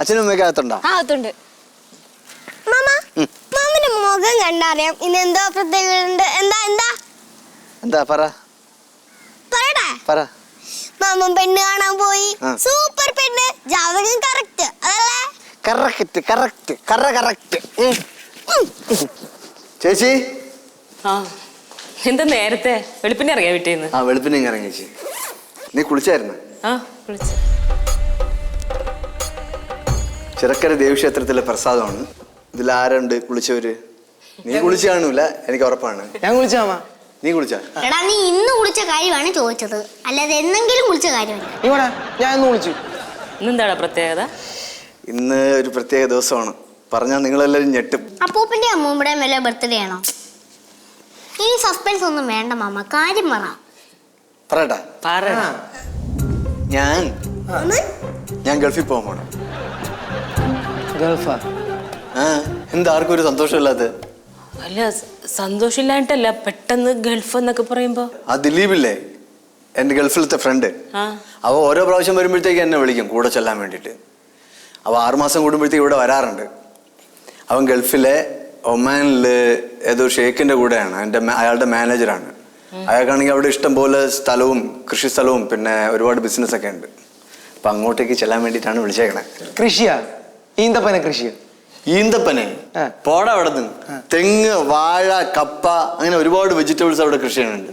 അച്ഛനും അമ്മയൊക്കെ അകത്തുണ്ടോ? അകത്തുണ്ട്. മാമന്റെ മുഖം കണ്ടറിയാം ഇന്ന് എന്തോ പ്രത്യേകത. എന്താ പറടാ? മാമൻ പെണ്ണ് കാണാൻ പോയി. സൂപ്പർ പെണ്ണ്, ജാതകം കറക്റ്റ്. അതല്ലേ? കറക്റ്റ്. ചേച്ചി എന്താ നേരത്തെ വെളുപ്പിനെ ഇറങ്ങിയ വീട്ടിന്ന്? വെളുപ്പിനെ ഇറങ്ങി ചേച്ചി. നീ കുളിച്ചായിരുന്നു? ചിറക്കര ദേവീക്ഷേത്രത്തിലെ പ്രസാദമാണ്. ഇതിൽ ആരുണ്ട് കുളിച്ചവര്? നീ കുളിച്ചു കാണൂല, എനിക്ക് ഉറപ്പാണ്. ഞാൻ കുളിച്ചാ. നീ കുളിച്ചാ? എടാ, നീ ഇന്ന് കുളിച്ച കാര്യമാണ് ചോദിച്ചത്, അല്ലാതെ എന്തെങ്കിലും കുളിച്ച കാര്യമല്ല. ഞാൻ ഇന്ന് കുളിച്ചു. ഇന്നെന്താടാ പ്രത്യേകത? ഇന്ന് ഒരു പ്രത്യേക ദിവസമാണ്. പറഞ്ഞാൽ നിങ്ങളെല്ലാരും ഞെട്ടും. അപ്പൂപ്പന്റെ അമ്മൂമ്മയുടെയും വല്ല ബർത്ത്ഡേ ആണോ? ഈ സസ്പെൻസ് ഒന്നും വേണ്ട മാമ, കാര്യം പറയട്ടാ. ഞാൻ ഗൾഫിൽ പോകാൻ പോണം. ഗൾഫാ? എന്താ ആർക്കും ഒരു സന്തോഷമില്ലാത്ത? അല്ല, സന്തോഷമില്ലായിട്ടല്ല, പെട്ടെന്ന് ഗൾഫ് എന്നൊക്കെ പറയുമ്പോ. ആ ദിലീപില്ലേ, എന്റെ ഗൾഫിലത്തെ ഫ്രണ്ട്, അവ ഓരോ പ്രാവശ്യം വരുമ്പോഴത്തേക്ക് എന്നെ വിളിക്കും കൂടെ ചെല്ലാൻ വേണ്ടിയിട്ട്. അവ 6 മാസം കൂടുമ്പോഴത്തേക്ക് ഇവിടെ വരാറുണ്ട്. അവൻ ഗൾഫിലെ ഒമാനില് ഏതോ ഷേഖിന്റെ കൂടെയാണ്. അയാളുടെ മാനേജറാണ്. അയാൾക്കാണെങ്കിൽ അവിടെ ഇഷ്ടം പോലെ സ്ഥലവും കൃഷി സ്ഥലവും പിന്നെ ഒരുപാട് ബിസിനസ് ഒക്കെ ഉണ്ട്. അപ്പൊ അങ്ങോട്ടേക്ക് ചെല്ലാൻ വേണ്ടിയിട്ടാണ് വിളിച്ചേക്കണേ. കൃഷിയാ? ഈന്തപ്പന കൃഷിയാ? ഈന്തപ്പനെ പോടാ അവിടെ നിന്ന്. തെങ്ങ്, വാഴ, കപ്പ, അങ്ങനെ ഒരുപാട് വെജിറ്റബിൾസ് അവിടെ കൃഷി ചെയ്യുന്നുണ്ട്.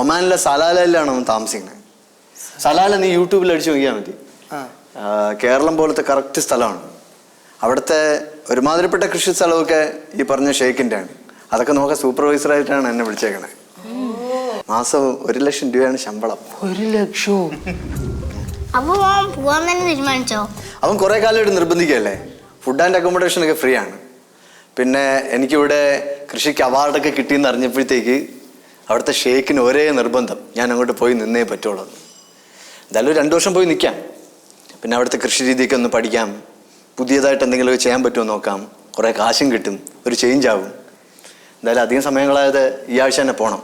ഒമാനിലെ സലാലയിലാണ് അവൻ താമസിക്കുന്നത്. സലാല നീ യൂട്യൂബിൽ അടിച്ചു നോക്കിയാൽ മതി. കേരളം പോലത്തെ കറക്റ്റ് സ്ഥലമാണ്. അവിടുത്തെ ഒരുമാതിരിപ്പെട്ട കൃഷി സ്ഥലമൊക്കെ ഈ പറഞ്ഞ ഷേഖിന്റെ ആണ്. അതൊക്കെ നോക്കാൻ സൂപ്പർവൈസറായിട്ടാണ് എന്നെ വിളിച്ചേക്കണേ. മാസം 1 ലക്ഷം രൂപയാണ് ശമ്പളം. 1 ലക്ഷം? അപ്പൊ പോവാൻ തന്നെ തീരുമാനിച്ചോ? അവൻ കുറെ കാലമായിട്ട് നിർബന്ധിക്കല്ലേ. ഫുഡ് ആൻഡ് അക്കോമഡേഷൻ ഒക്കെ ഫ്രീ ആണ്. പിന്നെ എനിക്കിവിടെ കൃഷിക്ക് അവാർഡൊക്കെ കിട്ടിയെന്ന് അറിഞ്ഞപ്പോഴത്തേക്ക് അവിടുത്തെ ഷേഖിന് ഒരേ നിർബന്ധം, ഞാൻ അങ്ങോട്ട് പോയി നിന്നേ പറ്റുള്ളൂ. എന്തായാലും 2 വർഷം പോയി നിൽക്കാം. പിന്നെ അവിടുത്തെ കൃഷി രീതിയൊക്കെ ഒന്ന് പഠിക്കാം, പുതിയതായിട്ട് എന്തെങ്കിലുമൊക്കെ ചെയ്യാൻ പറ്റുമോ നോക്കാം, കുറേ കാശും കിട്ടും, ഒരു ചേഞ്ച് ആവും. എന്തായാലും അധികം സമയങ്ങളായത് ഈ ആഴ്ച തന്നെ പോകണം.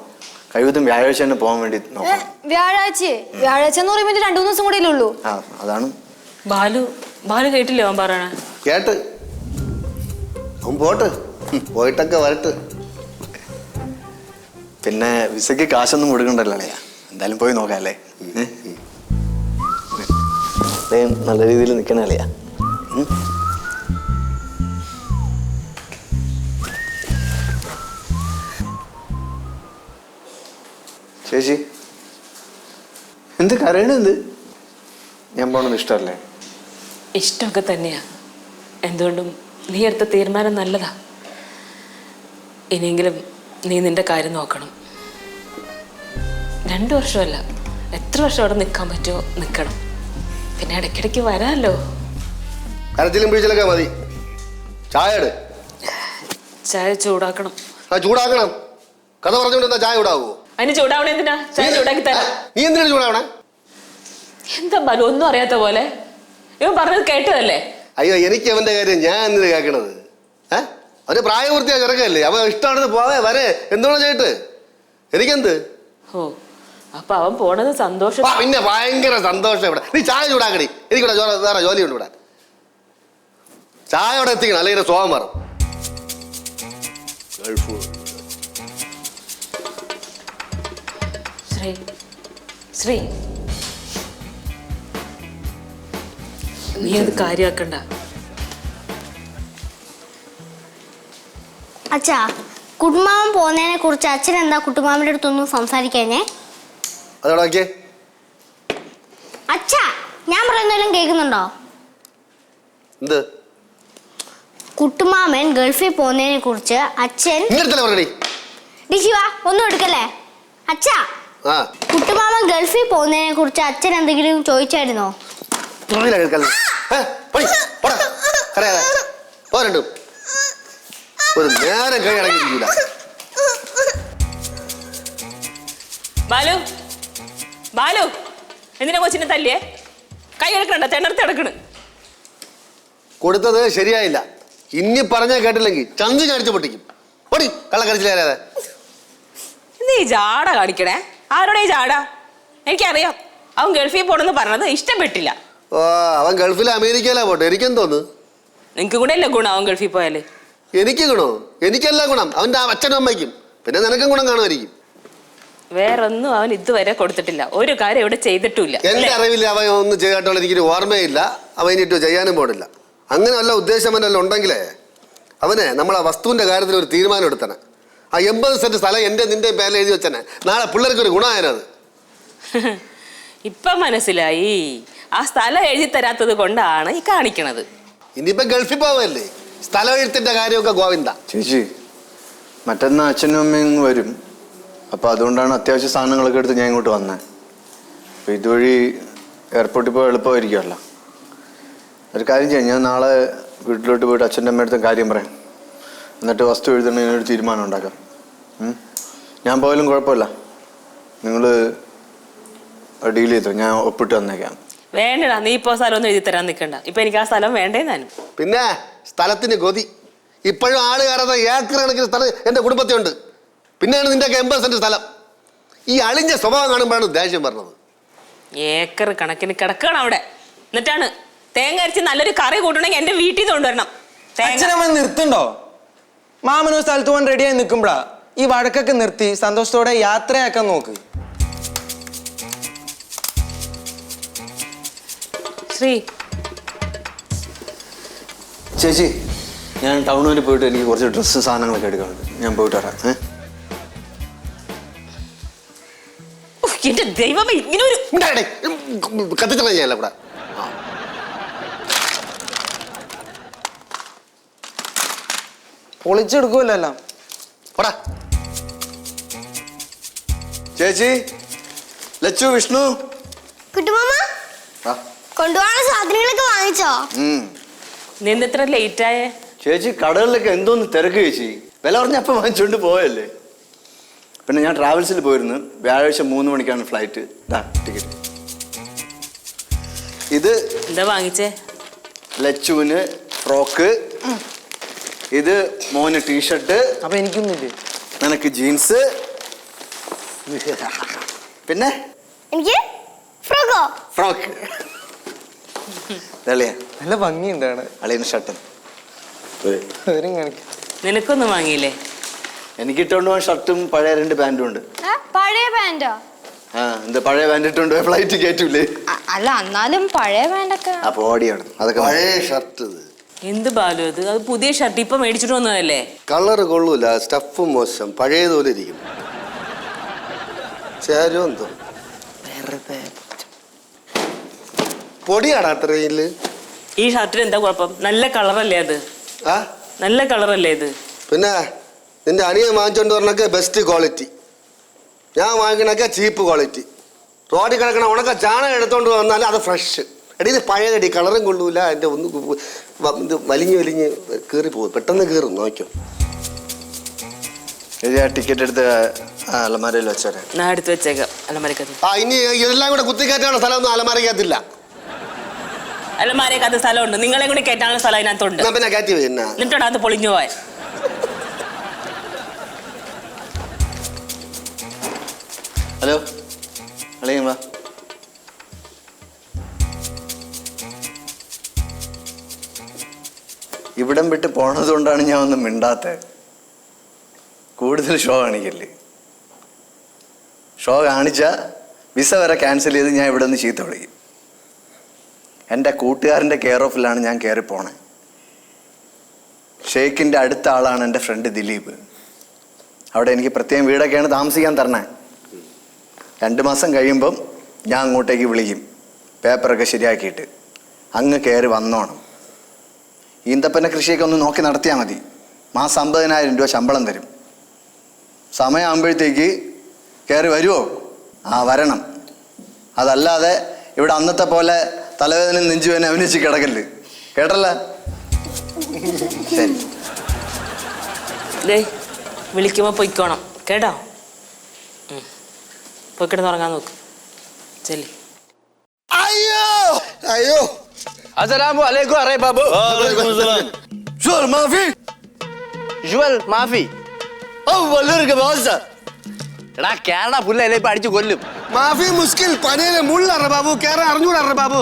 കഴിവതും വ്യാഴാഴ്ച തന്നെ പോകാൻ വേണ്ടി നോക്കാം. വ്യാഴാഴ്ച എന്ന് പറയുമ്പോൾ 2-3 ദിവസം കൂടെ ഉള്ളൂ. അതാണ്. ബാലു കേട്ടില്ലേ അവൻ പറയണേ? കേട്ട് അവൻ പോട്ട്, പോയിട്ടൊക്കെ വരട്ട്. പിന്നെ വിസയ്ക്ക് കാശൊന്നും കൊടുക്കണ്ടല്ലോ അല്ലയാ. എന്തായാലും പോയി നോക്കാം അല്ലേ. നല്ല രീതിയിൽ നിൽക്കണല്ലയാ. ചേച്ചി എന്ത് കരയണെന്ത്? ഞാൻ പോണെന്ന് ഇഷ്ടമല്ലേ? ഇഷ്ടമൊക്കെ തന്നെയാ. എന്തുകൊണ്ടും നീ എടുത്ത തീരുമാനം നല്ലതാ. ഇനിയെങ്കിലും നീ നിന്റെ കാര്യം നോക്കണം. 2 വർഷമല്ല, എത്ര വർഷം അവിടെ നിൽക്കാൻ പറ്റുമോ നിൽക്കണം. പിന്നെ ഇടയ്ക്കിടയ്ക്ക് വരാമല്ലോ. കരച്ചിലും പിടിച്ചിലൊക്കെ മതി. ചായ ചൂടാക്കണം. ചൂടാക്കണം. കഥ പറഞ്ഞുകൊണ്ട് എന്താ ചായ ചൂടാവോ? അതിന് ചൂടാവണ എന്തിനാ? ചായ ചൂടാക്കി തരാം. നീ എന്തിനാണ് ചൂടാവണേ? എന്താ ബാലു ഒന്നും അറിയാത്ത പോലെ? ഇവൻ പറഞ്ഞത് കേട്ടതല്ലേ? അയ്യോ, എനിക്ക് അവന്റെ കാര്യം ഞാൻ എന്തിനാ കേൾക്കണത്? അവന് പ്രായപൂർത്തിയാ ചെറുക്കല്ലേ. അവൻ ഇഷ്ടമാണെന്ന് പോവേ വരെ എന്തുകൊണ്ടാ ചെയ്തിട്ട് എനിക്കെന്ത്? അപ്പൊ അവൻ പോണത് സന്തോഷം. പിന്നെ ഭയങ്കര സന്തോഷം. ഇവിടെ നീ ചായ ചൂടാക്കടി. എനിക്കിവിടെ വേറെ ജോലിയുണ്ട്. ഇവിടെ ചായ ഇവിടെ എത്തിക്കണം, അല്ലെങ്കിൽ സ്വഭാവം മാറും. ശ്രീ, നീ അത് കാര്യമാക്കണ്ട. അച്ഛാ, കുട്ടുമാമൻ പോകുന്നതിനെ കുറിച്ച് അച്ഛൻ എന്താ കുട്ടുമാമന്റെ അടുത്തൊന്നും സംസാരിക്കാഞ്ഞേ? അച്ഛാ, ഞാൻ പറയുന്നതെല്ലാം കേൾക്കുന്നുണ്ടോ? എന്ത്? കുട്ടുമാമൻ ഗൾഫിൽ പോകുന്നതിനെ കുറിച്ച് അച്ഛൻ ഒന്നും എടുക്കല്ലേ. അച്ഛാ, കുട്ടുമാമൻ ഗൾഫിൽ പോകുന്നതിനെ കുറിച്ച് അച്ഛൻ എന്തെങ്കിലും ചോദിച്ചായിരുന്നോ? ഒരു നേരം കഴിയടങ്ങിയിരിക്കൂല. ബാലു എന്തിനാ കൊച്ചിനെ തല്ലിയേ? കൈ എടുക്കണ്ട, തെണർത്ത് കൊടുത്തത് ശരിയായില്ല. ഇനി പറഞ്ഞാൽ കേട്ടില്ലെങ്കിൽ ചങ്ക് ചടിച്ചു പൊട്ടിക്കും. പൊടി കള്ളക്കരച്ചിലേരാതെ. നീ ജാട കാണിക്കണേ. ആരോടെ ജാട? എനിക്കറിയാം, അവൻ ഗൾഫിൽ പോണെന്ന് പറഞ്ഞത് ഇഷ്ടപ്പെട്ടില്ല. ഓ അവൻ ഗൾഫിൽ അമേരിക്കയിലാ പോട്ടെ, എനിക്കെന്ന് തോന്നുന്നു. നിങ്ങക്ക് കൂടെ അല്ലേ ഗുണം അവൻ ഗൾഫിൽ പോയാല്? എനിക്ക് ഗുണോ? എനിക്കല്ല ഗുണം, അവൻ്റെ അച്ഛനും അമ്മയ്ക്കും. പിന്നെ നിനക്കും ഗുണം കാണുമായിരിക്കും. വേറൊന്നും അവൻ ഇതുവരെ കൊടുത്തിട്ടില്ല, ഒരു കാര്യം ഇവിടെ ചെയ്തിട്ടില്ല. എന്റെ അറിവിൽ അവൻ ഒന്നും ചെയ്തിട്ടുള്ള എനിക്കൊരു ഓർമ്മയില്ല. അവൻ ഇനിയിട്ട് ചെയ്യാനും പോടില്ല. അങ്ങനെ വല്ല ഉദ്ദേശം അവനല്ല ഉണ്ടെങ്കിലേ അവനെ നമ്മളെ വസ്തുവിന്റെ കാര്യത്തിൽ ഒരു തീരുമാനം എടുത്തനെ. ആ 80 സെന്റ് സ്ഥലം എൻ്റെ നിന്റെ പേരിൽ എഴുതി വെച്ചനെ. നാളെ പിള്ളേർക്ക് ഒരു ഗുണമായത്. ഇപ്പൊ മനസ്സിലായി, ആ സ്ഥലം എഴുതി തരാത്തത് കൊണ്ടാണ് ഈ കാണിക്കണത്. ഇനിയിപ്പോ ഗൾഫിൽ പോവല്ലേ, സ്ഥലം എഴുത്തിന്റെ കാര്യമൊക്കെ ഗോവിന്ദ. ചേച്ചി മറ്റന്നാ അച്ഛനും അമ്മയും വരും. അപ്പോൾ അതുകൊണ്ടാണ് അത്യാവശ്യ സാധനങ്ങളൊക്കെ എടുത്ത് ഞാൻ ഇങ്ങോട്ട് വന്നത്. അപ്പോൾ ഇതുവഴി എയർപോർട്ടിൽ പോയി എളുപ്പമായിരിക്കുമല്ലോ. ഒരു കാര്യം ചെയ്യാം, ഞാൻ നാളെ വീട്ടിലോട്ട് പോയിട്ട് അച്ഛൻ്റെ അമ്മയടുത്തും കാര്യം പറയാം. എന്നിട്ട് വസ്തു എഴുതണമെങ്കിൽ ഒരു തീരുമാനം ഉണ്ടാക്കാം. ഞാൻ പോയാലും കുഴപ്പമില്ല, നിങ്ങൾ ഡീൽ ചെയ്തോ, ഞാൻ ഒപ്പിട്ട് വന്നേക്കാം. വേണ്ടടാ, നീ ഇപ്പൊ സ്ഥലം ഒന്നും എഴുതി തരാൻ നിൽക്കണ്ട. ഇപ്പൊ എനിക്ക് ആ സ്ഥലം വേണ്ടേന്നാനും. പിന്നെ സ്ഥലത്തിന് കൊതി. ഇപ്പോഴും ആള് കയറാതെ ഏക്കർ കണക്കിന് സ്ഥലം എൻ്റെ കുടുംബത്തിലുണ്ട്. പിന്നെയാണ് നിന്റെ 80 സെന്റ് സ്ഥലം. ഈ അളിഞ്ഞ സ്വഭാവം കാണുമ്പോഴാണ് ദേഷ്യം പറഞ്ഞത്. ഏക്കർ കണക്കിന് കിടക്കണം അവിടെ. എന്നിട്ടാണ് തേങ്ങ അരച്ച് നല്ലൊരു കറി കൂട്ടണമെങ്കിൽ എന്റെ വീട്ടിൽ നിന്ന് കൊണ്ടുവരണം. അച്ഛനമ്മ നിർത്തുണ്ടോ? മാമനോ സ്ഥലത്ത് പോകാൻ റെഡിയായി നിൽക്കുമ്പോഴാ ഈ വഴക്കൊക്കെ നിർത്തി സന്തോഷത്തോടെ യാത്രയാക്കാൻ നോക്ക്. ശ്രീ ചേച്ചി, ഞാൻ ടൗൺ വരെ പോയിട്ട് എനിക്ക് കുറച്ച് ഡ്രസ്സ് സാധനങ്ങളൊക്കെ എടുക്കാനുണ്ട്. ഞാൻ പോയിട്ട് വരാം. എന്റെ ദൈവമേ, ഇങ്ങനെ ഒരു കത്തിച്ചല്ല ഇവിടെ. പൊളിച്ചെടുക്കുമല്ലോ. ചേച്ചി, ലച്ചു, വിഷ്ണു, കുട്ടുമാമ കൊണ്ടുപോകാനുള്ള സാധനങ്ങളൊക്കെ വാങ്ങിച്ചോ? നിന്ന് ഇത്ര ലേറ്റ് ആയേ? ചേച്ചി കടകളിലൊക്കെ എന്തോന്ന് തിരക്ക് ചേച്ചി. വില പറഞ്ഞപ്പോൾ വാങ്ങിച്ചുകൊണ്ട് പോയല്ലേ. പിന്നെ ഞാൻ ട്രാവൽസിൽ പോയിരുന്നു. വ്യാഴാഴ്ച 3 മണിക്കാണ് ഫ്ലൈറ്റ്. ടിക്കറ്റ്. ഇത് എന്താ വാങ്ങിച്ചേ? ലച്ചുവിന് ഫ്രോക്ക്, ഇത് മോന് ടീഷർട്ട്, അപ്പൊ എനിക്കൊന്നുമില്ലേ? നിനക്ക് ജീൻസ്, പിന്നെ എനിക്ക് ഫ്രോക്കോ? ഫ്രോക്ക്. നല്ല ഭംഗിയുണ്ടാണ്. അളിയന് ഷർട്ടും. നിനക്കൊന്നും വാങ്ങിയില്ലേ? എനിക്ക് ഇട്ടുകൊണ്ട് പോകാൻ ഷർട്ടും പഴയ 2 പാൻറ്റും ഉണ്ട്. പഴയ പാൻറ്റോ? എന്താ പഴയ പാൻറ് ഇട്ടുകൊണ്ട് പോയ ഫ്ലൈറ്റ് കയറ്റൂലേ? അല്ല, എന്നാലും പഴയ പാൻറ്റൊക്കെ. അപ്പൊ ഓടിയാണ് അതൊക്കെ. പഴയ ഷർട്ട് എന്ത് ബാലു അത്? അത് പുതിയ ഷർട്ട് ഇപ്പൊ മേടിച്ചിട്ട് വന്നതല്ലേ? കളർ കൊള്ളൂല, സ്റ്റഫ് മോശം, പഴയതുപോലെ ഇരിക്കും. ചേരും എന്തോ പൊടിയാടാ അത്രയില്. ഈ ഷർട്ടിന് എന്താ കുഴപ്പം? നല്ല കളറല്ലേ അത്? ആ നല്ല കളറല്ലേ ഇത്? പിന്നെ നിന്റെ അനിയൻ വാങ്ങിച്ചോണ്ട് പറഞ്ഞൊക്കെ ബെസ്റ്റ് ക്വാളിറ്റി, ഞാൻ വാങ്ങിക്കണൊക്കെ ചീപ്പ് ക്വാളിറ്റി. റോഡിൽ കിടക്കണ ഉണക്ക ചാണകം എടുത്തോണ്ട് വന്നാൽ അത് ഫ്രഷ്. എടീ ഇത് പഴയടി, കളറും കൊള്ളൂല. എൻ്റെ ഒന്ന് ഇത് വലിഞ്ഞ് കീറി പോകും, പെട്ടെന്ന് കീറും. നോക്കും. ടിക്കറ്റ് എടുത്ത് അലമാരയിൽ വെച്ചേരെ. ഞാൻ എടുത്ത് വെച്ചേക്കാം അലമാരക്കകത്ത്. ആ ഇനി ഇതെല്ലാം കൂടെ കുത്തിക്കയറ്റാനുള്ള സ്ഥലമൊന്നും അലമാരക്കകത്തില്ല. അലമാരക്കകത്ത് സ്ഥലമുണ്ട്, നിങ്ങളെ കൂടി കയറ്റാനുള്ള സ്ഥലം അതിനകത്തുണ്ട്. പിന്നെ കയറ്റി പോയി. എന്നിട്ടാണ് അത് പൊളിഞ്ഞു പോയ. ഹലോ അളിയ, വാ. ഇവിടം വിട്ട് പോണത് കൊണ്ടാണ് ഞാൻ ഒന്നും മിണ്ടാത്തത്. കൂടുതൽ ഷോ കാണിക്കല്ലേ. ഷോ കാണിച്ചാൽ വിസ വരെ ക്യാൻസൽ ചെയ്ത് ഞാൻ ഇവിടെ നിന്ന് ചീത്ത വിളിക്കും. എൻ്റെ കൂട്ടുകാരൻ്റെ കെയർ ഓഫിലാണ് ഞാൻ കയറി പോണേ. ഷെയ്ഖിൻ്റെ അടുത്ത ആളാണ് എൻ്റെ ഫ്രണ്ട് ദിലീപ്. അവിടെ എനിക്ക് പ്രത്യേകം വീടൊക്കെയാണ് താമസിക്കാൻ തരണേ. 2 മാസം കഴിയുമ്പം ഞാൻ അങ്ങോട്ടേക്ക് വിളിക്കും, പേപ്പറൊക്കെ ശരിയാക്കിയിട്ട്. അങ്ങ് കയറി വന്നോണം. ഈന്തപ്പന കൃഷിയൊക്കെ ഒന്ന് നോക്കി നടത്തിയാൽ മതി. മാസം 50,000 രൂപ ശമ്പളം തരും. സമയമാകുമ്പോഴത്തേക്ക് കയറി വരുമോ? വരണം. അതല്ലാതെ ഇവിടെ അന്നത്തെ പോലെ തലവേദന നെഞ്ചുവേദന അഭിനയിച്ച് കിടക്കല്ല്. കേട്ടല്ല? ശരി. വിളിക്കുമ്പോ പൊയ്ക്കോണം കേട്ടോ. പോയി കിടന്നുറങ്ങാൻ നോക്ക്. ചെല്ലി. അയ്യോ അയ്യോ, അസ്സലാമു അലൈക്കും അറേ ബാബു. ജുവൽ മാഫി. ജുവൽ മാഫി. എടാ കേരള പുല്ലല്ലേ ഇപ്പൊ അടിച്ചു കൊല്ലും. മാഫി മുസ്കിൽ പനയിലെ മുള്ളറ ബാബു, കേറാൻ അറിഞ്ഞൂടറ ബാബു.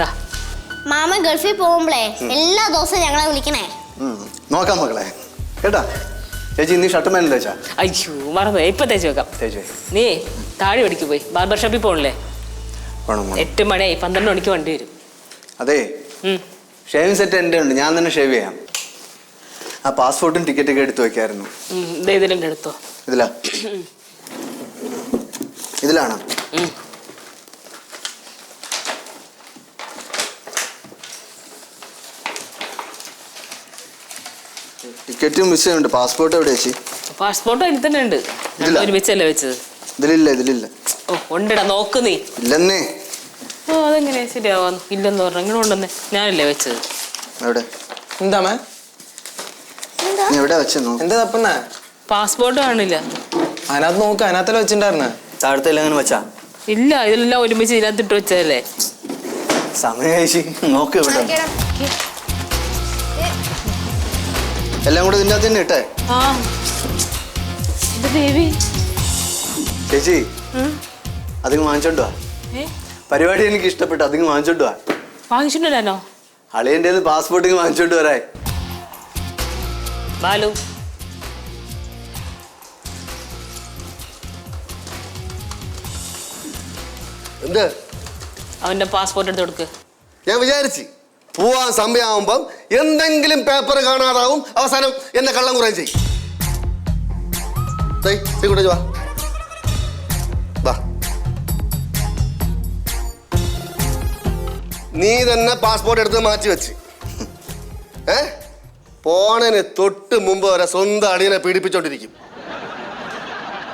ദാ. മാമൻ ഗൾഫിൽ പോകുമ്പോഴേ എല്ലാ ദിവസവും ഞങ്ങളെ വിളിക്കണേ. നോക്കാം മക്കളെ കേട്ടാ. ചേച്ചി നീ ഷർട്ട് മേലെ തേച്ചാ? അയ്യോ മറന്നു, ഇപ്പൊ തേച്ച് വെക്കാം. തേച്ചു നീ താഴെ പഠിക്ക് പോയി ബാർബർ ഷോപ്പിൽ പോകണില്ലേ? വേണം 8 മണിയായി, 12 മണിക്ക് വണ്ടി വരും. അതെ, ഷേവിങ് സെറ്റ് എൻ്റെ ഉണ്ട്, ഞാൻ തന്നെ ഷേവ് ചെയ്യാം. ആ പാസ്പോർട്ടും ടിക്കറ്റൊക്കെ എടുത്ത് വെക്കായിരുന്നു. ഇതിലെൻ്റെ എടുത്തോ. ഇതിലാ? ഇതിലാണോ? ടിക്കറ്റും വിസയുണ്ട്. പാസ്പോർട്ട് എവിടെ വെച്ച്? പാസ്പോർട്ട് അതിൽ തന്നെ ഉണ്ട്. ഇതിലാ? ഒരുമിച്ചല്ലേ വെച്ചത്? ഇതിലില്ല. ഓ ഉണ്ടടാ, നോക്ക് നീ. ഇല്ലെന്നേ. ഓ അതെങ്ങനെയാ ശരിയാവാന്ന്? ഇല്ലെന്ന് പറഞ്ഞ ഇങ്ങനെ ഉണ്ടെന്നേ, ഞാനല്ലേ വെച്ചത്. എവിടെ? എന്താ മേ നീ എവിടെ വെച്ചെന്നോ? എന്താ തപ്പുന്ന? പാസ്പോർട്ട് കാണില്ല. അതിനകത്ത് നോക്ക്, അതിനകത്തല്ലേ വെച്ചിട്ടുണ്ടായിരുന്ന? താഴത്തെ അങ്ങനെ വെച്ചാ? ഇല്ല, ഇതിലെല്ലാം ഒരുമിച്ച് ഇതിനകത്ത് ഇട്ട് വെച്ചതല്ലേ. സമയം നോക്ക് ഇവിടെ. എല്ലാം കൂടെ ഇതിൻ്റെ അകത്ത് തന്നെ ഇട്ടേ. ആ ഇത് ദേവി. ചേച്ചി അതിങ്ങ് വാങ്ങിച്ചോണ്ടുവാ. പരിപാടി എനിക്ക് ഇഷ്ടപ്പെട്ടു, അതിങ്ങ് വാങ്ങിച്ചോണ്ടുവാ. വാങ്ങിച്ചിട്ടുണ്ടല്ലോ. അളിയൻ്റെ പാസ്പോർട്ടിങ് വാങ്ങിച്ചോണ്ട് വരാ. ബാലു എന്ത്? അവന്റെ പാസ്പോർട്ട് എടുത്ത് കൊടുക്ക്. ഞാൻ വിചാരിച്ച് പോവാൻ സമയമാകുമ്പം എന്തെങ്കിലും പേപ്പർ കാണാതാവും, അവസാനം എന്നെ കള്ളം കുറയും ചെയ്യും. വാ വാ, നീ തന്നെ പാസ്പോർട്ട് എടുത്ത് മാറ്റി വെച്ച് പോണതിന് തൊട്ട് മുമ്പ് വരെ സ്വന്തം അടിയനെ പീഡിപ്പിച്ചോണ്ടിരിക്കും.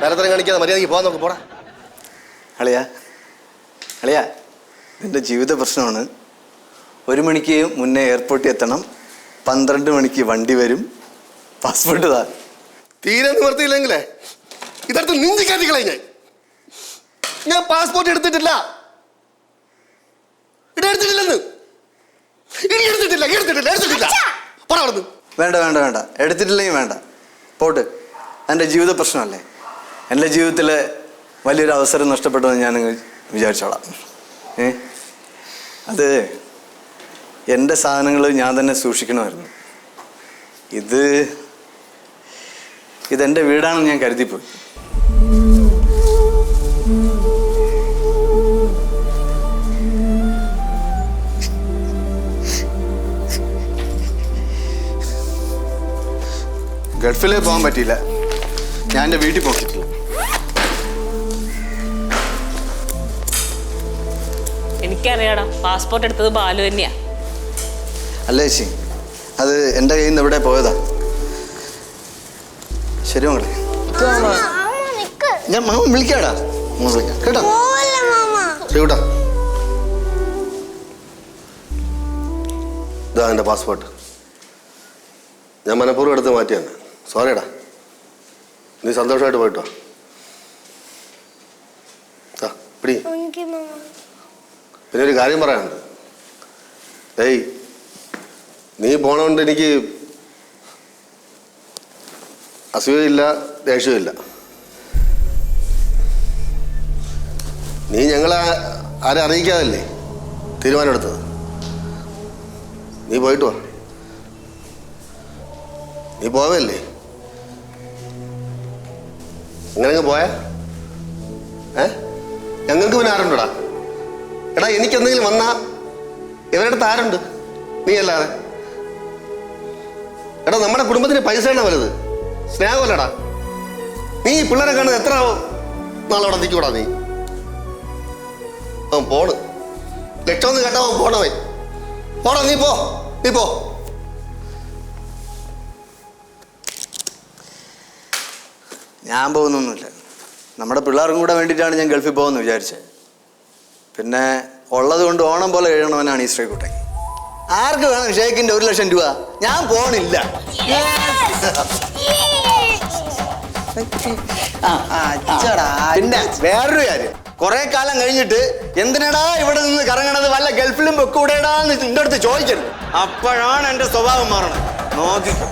വേറെത്തരം കാണിക്കാതെ മര്യാദയ്ക്ക് പോകാൻ നോക്ക്. പോടാ. അളിയാ നിന്റെ ജീവിത പ്രശ്നമാണ്. 1 മണിക്ക് മുന്നേ എയർപോർട്ടിൽ എത്തണം, 12 മണിക്ക് വണ്ടി വരും, പാസ്പോർട്ട് താ. തീരെ നിവർത്തിയില്ലെങ്കിലേ ഇതടുത്ത് നിഞ്ചി കയറ്റിക്കളെ. ഞാൻ പാസ്പോർട്ട് എടുത്തിട്ടില്ല. എടുത്തിട്ടില്ലെന്ന്. ഇനി എടുത്തിട്ടില്ല. വേണ്ട, എടുത്തിട്ടില്ലെങ്കിൽ വേണ്ട, പോട്ട്. എൻ്റെ ജീവിത പ്രശ്നമല്ലേ. എൻ്റെ ജീവിതത്തിലെ വലിയൊരു അവസരം നഷ്ടപ്പെട്ടെന്ന് ഞാൻ വിചാരിച്ചോളാം. അത് എൻ്റെ സാധനങ്ങൾ ഞാൻ തന്നെ സൂക്ഷിക്കണമായിരുന്നു. ഇതെൻ്റെ വീടാണെന്ന് ഞാൻ കരുതിപ്പോയി. ഗൾഫിലേ പോകാൻ പറ്റിയില്ല, ഞാൻ എൻ്റെ വീട്ടിൽ പോക്കിട്ടില്ല. എനിക്കറിയാടാ, പാസ്പോർട്ട് എടുത്തത് ബാലു തന്നെയാ. അല്ല ചേച്ചി, അത് എൻ്റെ കയ്യിൽ നിന്ന് എവിടെ പോയതാ. ശരി മകളെ, ഞാൻ മാമ വിളിക്കാടാ. വിളിക്കാം കേട്ടോ. ശരിട്ടാ, ഇതാ എൻ്റെ പാസ്പോർട്ട്. ഞാൻ മനഃപൂർവ്വം എടുത്ത് മാറ്റിയാണ്. സോറിടാ, നീ സന്തോഷമായിട്ട് പോയിട്ടോ. പിടി. പിന്നെ ഒരു കാര്യം പറയാനുണ്ട്. നീ പോണോണ്ട് എനിക്ക് അസൂയയില്ല, ദേഷ്യമില്ല. നീ ഞങ്ങളെ ആരെ അറിയിക്കാതല്ലേ തീരുമാനമെടുത്തത്. നീ പോയിട്ട് വാ. നീ പോവല്ലേ? എങ്ങനെങ്ങ് പോയാ? ഞങ്ങൾക്ക് പിന്നെ ആരുണ്ടോടാ? എടാ, എനിക്കെന്തെങ്കിലും വന്നാ ഇവരുടെ അടുത്ത് ആരുണ്ട്? നീ അല്ലാതെ. എടാ, നമ്മുടെ കുടുംബത്തിന് പൈസയാണ് വലുത്, സ്നേഹമല്ലടാ. നീ പിള്ളേരെ കാണുന്നത് എത്ര നാളവിടെ നിൽക്കൂടാ നീ? അവൻ പോണ് ലക്ഷമൊന്നും കേട്ടാ അവൻ പോണവൻ. പോടാ, നീ പോ. ഞാൻ പോകുന്നൊന്നുമില്ല. നമ്മുടെ പിള്ളേർക്കും കൂടെ വേണ്ടിയിട്ടാണ് ഞാൻ ഗൾഫിൽ പോകുമെന്ന് വിചാരിച്ചത്. പിന്നെ ഉള്ളത് കൊണ്ട് ഓണം പോലെ എഴുതണമെന്നാണ് ഈ ശ്രീകുട്ടൻ. ആർക്ക് വേണം ഷേക്കിന്റെ 1 ലക്ഷം രൂപ? ഞാൻ പോണില്ല. പിന്നെ വേറൊരു കാര്യം, കുറെ കാലം കഴിഞ്ഞിട്ട് എന്തിനടാ ഇവിടെ നിന്ന് കറങ്ങണത്, വല്ല ഗൾഫിലും വെക്കൂടെടാന്ന് നിന്റെ അടുത്ത് ചോദിക്കരുത്. അപ്പോഴാണ് എന്റെ സ്വഭാവം മാറണത്. നോക്കിക്കോ.